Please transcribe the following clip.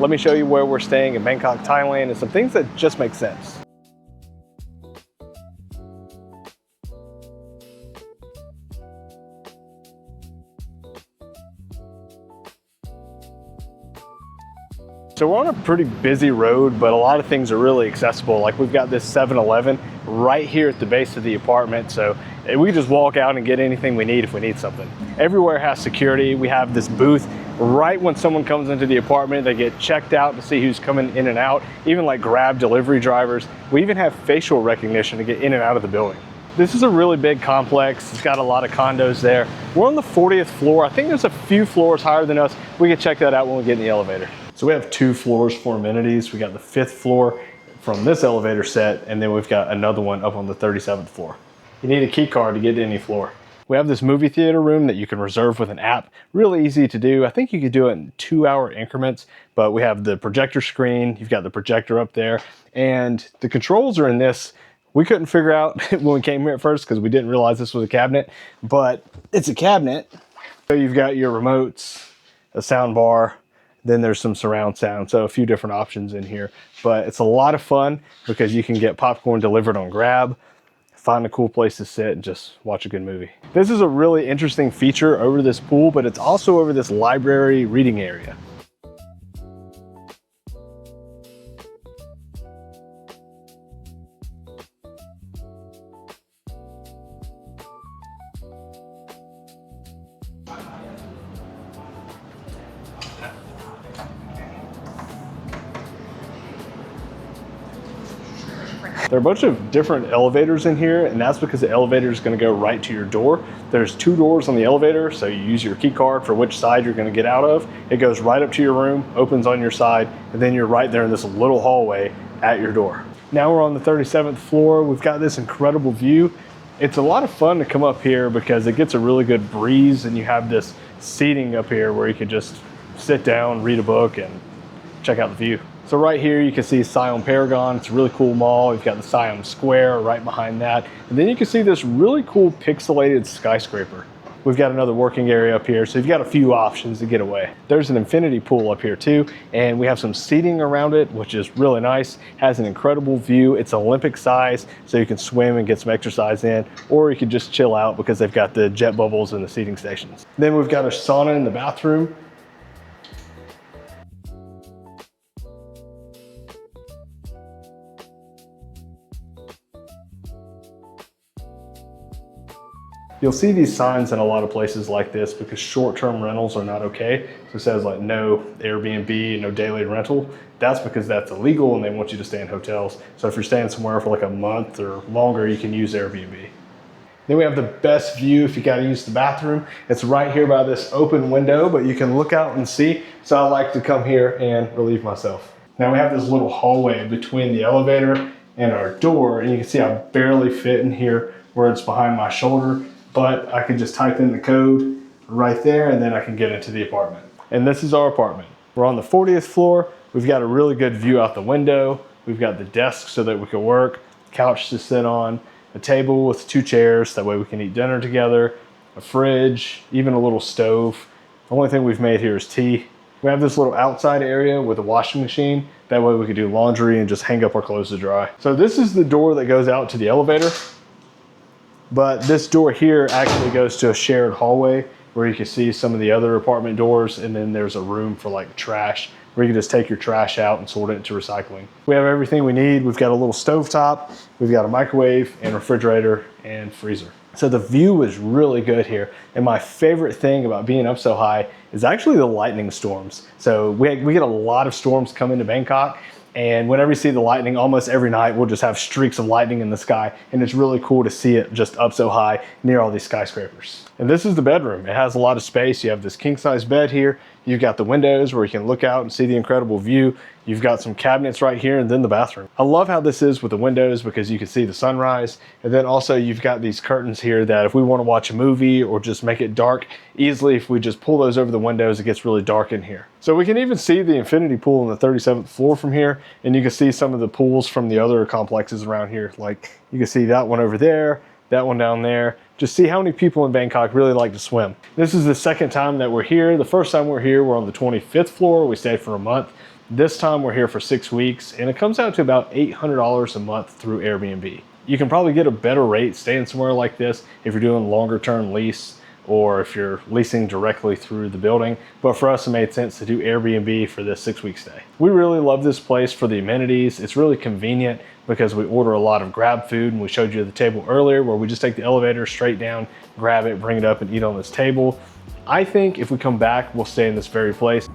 Let me show you where we're staying in Bangkok, Thailand, and some things that just make sense. So we're on a pretty busy road, but a lot of things are really accessible. Like we've got this 7-Eleven right here at the base of the apartment. So we can just walk out and get anything we need if we need something. Everywhere has security. We have this booth right when someone comes into the apartment. They get checked out to see who's coming in and out, even like Grab delivery drivers. We even have facial recognition to get in and out of the building. This is a really big complex. It's got a lot of condos there. We're on the 40th floor. I think there's a few floors higher than us. We can check that out when we get in the elevator. So we have 2 floors for amenities. We got the 5th floor from this elevator set, and then we've got another one up on the 37th floor. You need a key card to get to any floor. We have this movie theater room that you can reserve with an app. Really easy to do. I think you could do it in 2-hour increments, but we have the projector screen. You've got the projector up there, and the controls are in this. We couldn't figure out when we came here at first because we didn't realize this was a cabinet, but it's a cabinet. So you've got your remotes, a sound bar, then there's some surround sound, so a few different options in here. But it's a lot of fun because you can get popcorn delivered on Grab, find a cool place to sit and just watch a good movie. This is a really interesting feature over this pool, but it's also over this library reading area. There are a bunch of different elevators in here, and that's because the elevator is going to go right to your door. There's 2 doors on the elevator, so you use your key card for which side you're going to get out of. It goes right up to your room, opens on your side, and then you're right there in this little hallway at your door. Now we're on the 37th floor. We've got this incredible view. It's a lot of fun to come up here because it gets a really good breeze, and you have this seating up here where you can just sit down, read a book, and check out the view. So right here you can see Siam Paragon. It's a really cool mall. You've got the Siam Square right behind that. And then you can see this really cool pixelated skyscraper. We've got another working area up here, so you've got a few options to get away. There's an infinity pool up here too, and we have some seating around it, which is really nice. Has an incredible view. It's Olympic size, so you can swim and get some exercise in, or you can just chill out because they've got the jet bubbles in the seating stations. Then we've got a sauna in the bathroom. You'll see these signs in a lot of places like this because short-term rentals are not okay. So it says like no Airbnb, no daily rental. That's because that's illegal and they want you to stay in hotels. So if you're staying somewhere for like a month or longer, you can use Airbnb. Then we have the best view if you gotta use the bathroom. It's right here by this open window, but you can look out and see. So I like to come here and relieve myself. Now we have this little hallway between the elevator and our door, and you can see I barely fit in here where it's behind my shoulder. But I can just type in the code right there and then I can get into the apartment. And this is our apartment. We're on the 40th floor. We've got a really good view out the window. We've got the desk so that we can work, couch to sit on, a table with 2 chairs, that way we can eat dinner together, a fridge, even a little stove. The only thing we've made here is tea. We have this little outside area with a washing machine. That way we can do laundry and just hang up our clothes to dry. So this is the door that goes out to the elevator. But this door here actually goes to a shared hallway where you can see some of the other apartment doors, and then there's a room for like trash where you can just take your trash out and sort it into recycling. We have everything we need. We've got a little stovetop, we've got a microwave and refrigerator and freezer. So the view is really good here. And my favorite thing about being up so high is actually the lightning storms. So we get a lot of storms come into Bangkok. And whenever you see the lightning, almost every night we'll just have streaks of lightning in the sky, and it's really cool to see it just up so high near all these skyscrapers. And this is the bedroom. It has a lot of space. You have this king-size bed here. You've got the windows where you can look out and see the incredible view. You've got some cabinets right here, and then the bathroom. I love how this is with the windows because you can see the sunrise. And then also you've got these curtains here that if we want to watch a movie or just make it dark easily, if we just pull those over the windows, it gets really dark in here. So we can even see the infinity pool on the 37th floor from here, and you can see some of the pools from the other complexes around here. Like you can see that one over there, that one down there. Just see how many people in Bangkok really like to swim. This is the second time that we're here. The first time we're here, we're on the 25th floor. We stayed for a month. This time we're here for 6 weeks and it comes out to about $800 a month through Airbnb. You can probably get a better rate staying somewhere like this if you're doing longer term lease or if you're leasing directly through the building. But for us, it made sense to do Airbnb for this 6-week stay. We really love this place for the amenities. It's really convenient because we order a lot of grab food, and we showed you the table earlier where we just take the elevator straight down, grab it, bring it up and eat on this table. I think if we come back, we'll stay in this very place.